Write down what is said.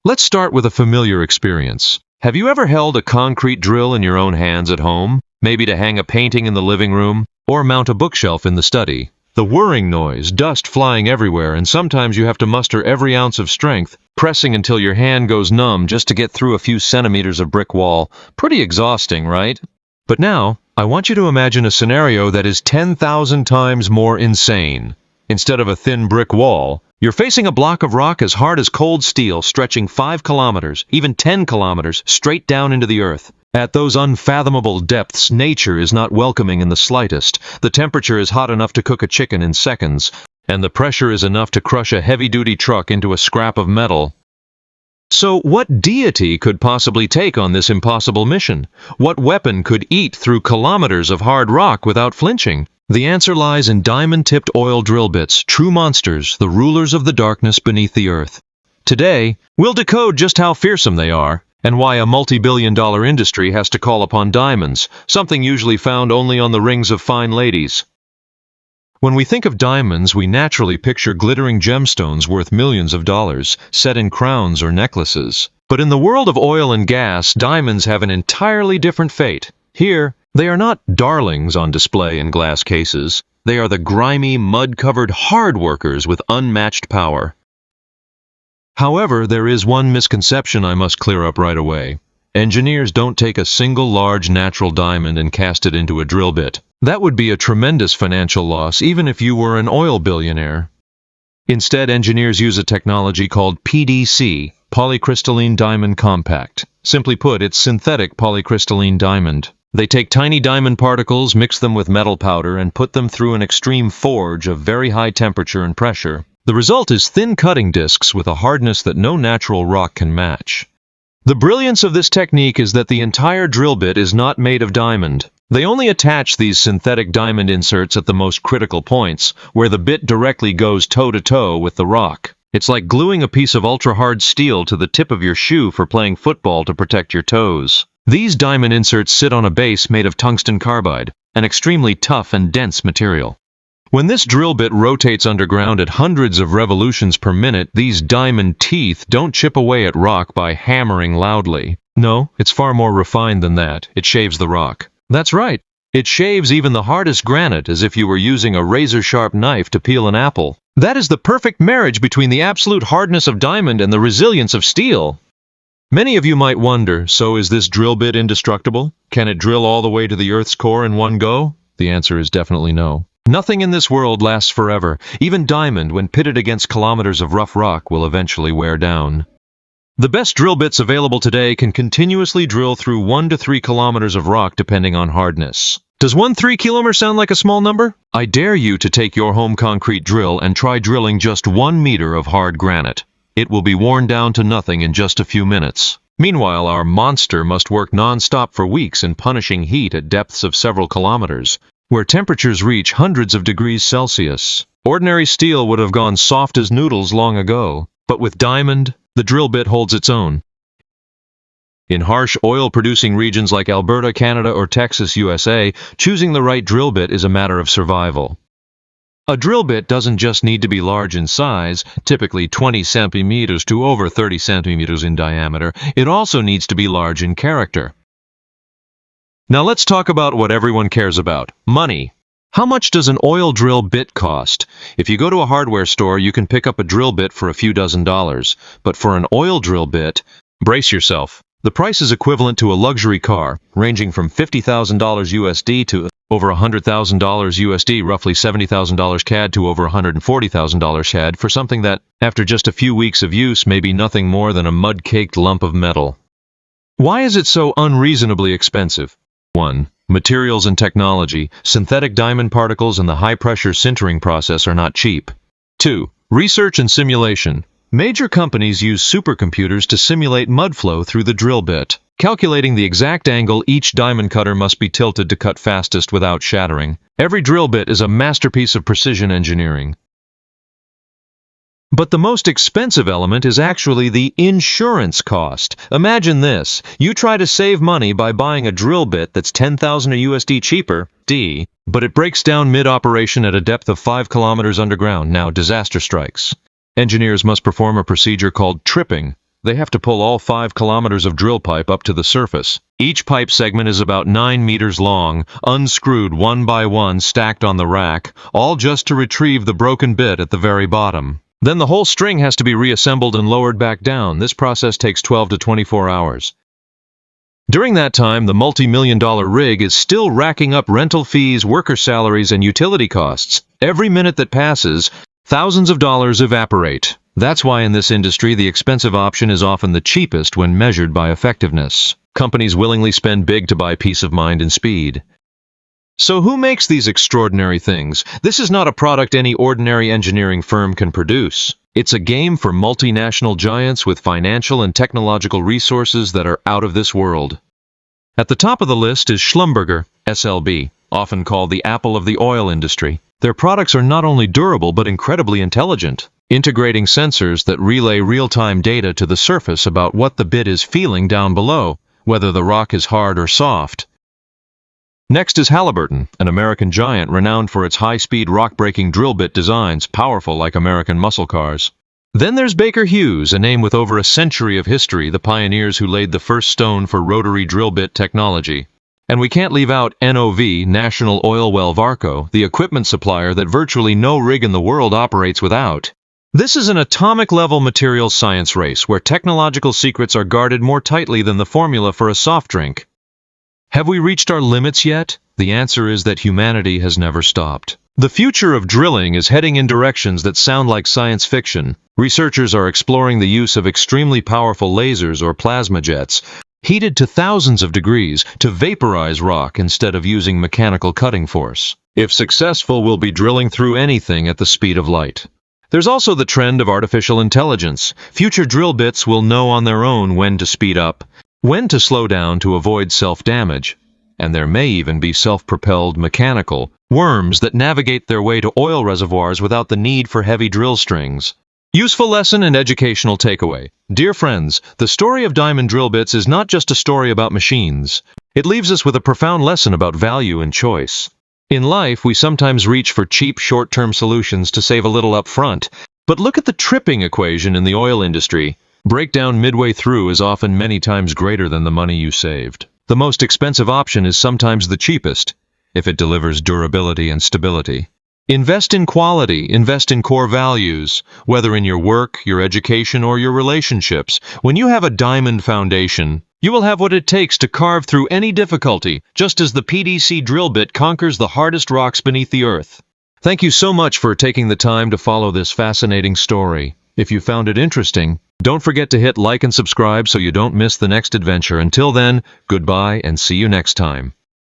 Let's start with a familiar experience. Have you ever held a concrete drill in your own hands at home? Maybe to hang a painting in the living room, or mount a bookshelf in the study. The whirring noise, dust flying everywhere, and sometimes you have to muster every ounce of strength, pressing until your hand goes numb just to get through a few centimeters of brick wall. Pretty exhausting, right? But now, I want you to imagine a scenario that is 10,000 times more insane. Instead of a thin brick wall, you're facing a block of rock as hard as cold steel stretching 5 kilometers, even 10 kilometers, straight down into the earth. At those unfathomable depths, nature is not welcoming in the slightest. The temperature is hot enough to cook a chicken in seconds, and the pressure is enough to crush a heavy-duty truck into a scrap of metal. So what deity could possibly take on this impossible mission? What weapon could eat through kilometers of hard rock without flinching? The answer lies in diamond-tipped oil drill bits, true monsters, the rulers of the darkness beneath the earth. Today, we'll decode just how fearsome they are, and why a multi-billion-dollar industry has to call upon diamonds, something usually found only on the rings of fine ladies. When we think of diamonds, we naturally picture glittering gemstones worth millions of dollars, set in crowns or necklaces. But in the world of oil and gas, diamonds have an entirely different fate. Here, they are not darlings on display in glass cases. They are the grimy, mud-covered hard workers with unmatched power. However, there is one misconception I must clear up right away. Engineers don't take a single large natural diamond and cast it into a drill bit. That would be a tremendous financial loss, even if you were an oil billionaire. Instead, engineers use a technology called PDC, Polycrystalline Diamond Compact. Simply put, it's synthetic polycrystalline diamond. They take tiny diamond particles, mix them with metal powder, and put them through an extreme forge of very high temperature and pressure. The result is thin cutting discs with a hardness that no natural rock can match. The brilliance of this technique is that the entire drill bit is not made of diamond. They only attach these synthetic diamond inserts at the most critical points, where the bit directly goes toe-to-toe with the rock. It's like gluing a piece of ultra-hard steel to the tip of your shoe for playing football to protect your toes. These diamond inserts sit on a base made of tungsten carbide, an extremely tough and dense material. When this drill bit rotates underground at hundreds of revolutions per minute, these diamond teeth don't chip away at rock by hammering loudly. No, it's far more refined than that. It shaves the rock. That's right. It shaves even the hardest granite as if you were using a razor-sharp knife to peel an apple. That is the perfect marriage between the absolute hardness of diamond and the resilience of steel. Many of you might wonder, so is this drill bit indestructible? Can it drill all the way to the Earth's core in one go? The answer is definitely no. Nothing in this world lasts forever. Even diamond, when pitted against kilometers of rough rock, will eventually wear down. The best drill bits available today can continuously drill through 1 to 3 kilometers of rock depending on hardness. Does 1 3-kilometer sound like a small number? I dare you to take your home concrete drill and try drilling just 1 meter of hard granite. It will be worn down to nothing in just a few minutes. Meanwhile, our monster must work non-stop for weeks in punishing heat at depths of several kilometers, where temperatures reach hundreds of degrees Celsius. Ordinary steel would have gone soft as noodles long ago, but with diamond, the drill bit holds its own. In harsh oil-producing regions like Alberta, Canada, or Texas, USA, choosing the right drill bit is a matter of survival. A drill bit doesn't just need to be large in size, typically 20 centimeters to over 30 centimeters in diameter. It also needs to be large in character. Now let's talk about what everyone cares about: money. How much does an oil drill bit cost? If you go to a hardware store, you can pick up a drill bit for a few dozen dollars. But for an oil drill bit, brace yourself. The price is equivalent to a luxury car, ranging from $50,000 USD to over $100,000 USD, roughly $70,000 CAD to over $140,000 CAD, for something that, after just a few weeks of use, may be nothing more than a mud-caked lump of metal. Why is it so unreasonably expensive? 1. Materials and technology. Synthetic diamond particles and the high-pressure sintering process are not cheap. 2. Research and simulation. Major companies use supercomputers to simulate mud flow through the drill bit, calculating the exact angle each diamond cutter must be tilted to cut fastest without shattering. Every drill bit is a masterpiece of precision engineering. But the most expensive element is actually the insurance cost. Imagine this. You try to save money by buying a drill bit that's $10,000 USD cheaper, but it breaks down mid-operation at a depth of 5 kilometers underground. Now disaster strikes. Engineers must perform a procedure called tripping. They have to pull all 5 kilometers of drill pipe up to the surface. Each pipe segment is about 9 meters long, unscrewed one by one, stacked on the rack, all just to retrieve the broken bit at the very bottom. Then the whole string has to be reassembled and lowered back down. This process takes 12 to 24 hours. During that time, the multi-million-dollar rig is still racking up rental fees, worker salaries, and utility costs. Every minute that passes, thousands of dollars evaporate. That's why in this industry, the expensive option is often the cheapest when measured by effectiveness. Companies willingly spend big to buy peace of mind and speed. So who makes these extraordinary things? This is not a product any ordinary engineering firm can produce. It's a game for multinational giants with financial and technological resources that are out of this world. At the top of the list is Schlumberger, SLB, often called the Apple of the oil industry. Their products are not only durable but incredibly intelligent, integrating sensors that relay real-time data to the surface about what the bit is feeling down below, whether the rock is hard or soft. Next is Halliburton, an American giant renowned for its high-speed rock-breaking drill bit designs, powerful like American muscle cars. Then there's Baker Hughes, a name with over a century of history, the pioneers who laid the first stone for rotary drill bit technology. And we can't leave out NOV, National Oil Well Varco, the equipment supplier that virtually no rig in the world operates without. This is an atomic-level materials science race where technological secrets are guarded more tightly than the formula for a soft drink. Have we reached our limits yet? The answer is that humanity has never stopped. The future of drilling is heading in directions that sound like science fiction. Researchers are exploring the use of extremely powerful lasers or plasma jets, heated to thousands of degrees, to vaporize rock instead of using mechanical cutting force. If successful, we'll be drilling through anything at the speed of light. There's also the trend of artificial intelligence. Future drill bits will know on their own when to speed up, when to slow down to avoid self-damage, and there may even be self-propelled mechanical worms that navigate their way to oil reservoirs without the need for heavy drill strings. Useful lesson and educational takeaway. Dear friends, the story of diamond drill bits is not just a story about machines. It leaves us with a profound lesson about value and choice. In life, we sometimes reach for cheap, short-term solutions to save a little up front. But look at the tripping equation in the oil industry. Breakdown midway through is often many times greater than the money you saved. The most expensive option is sometimes the cheapest, if it delivers durability and stability. Invest in quality, invest in core values, whether in your work, your education, or your relationships. When you have a diamond foundation, you will have what it takes to carve through any difficulty, just as the PDC drill bit conquers the hardest rocks beneath the earth. Thank you so much for taking the time to follow this fascinating story. If you found it interesting, don't forget to hit like and subscribe so you don't miss the next adventure. Until then, goodbye and see you next time.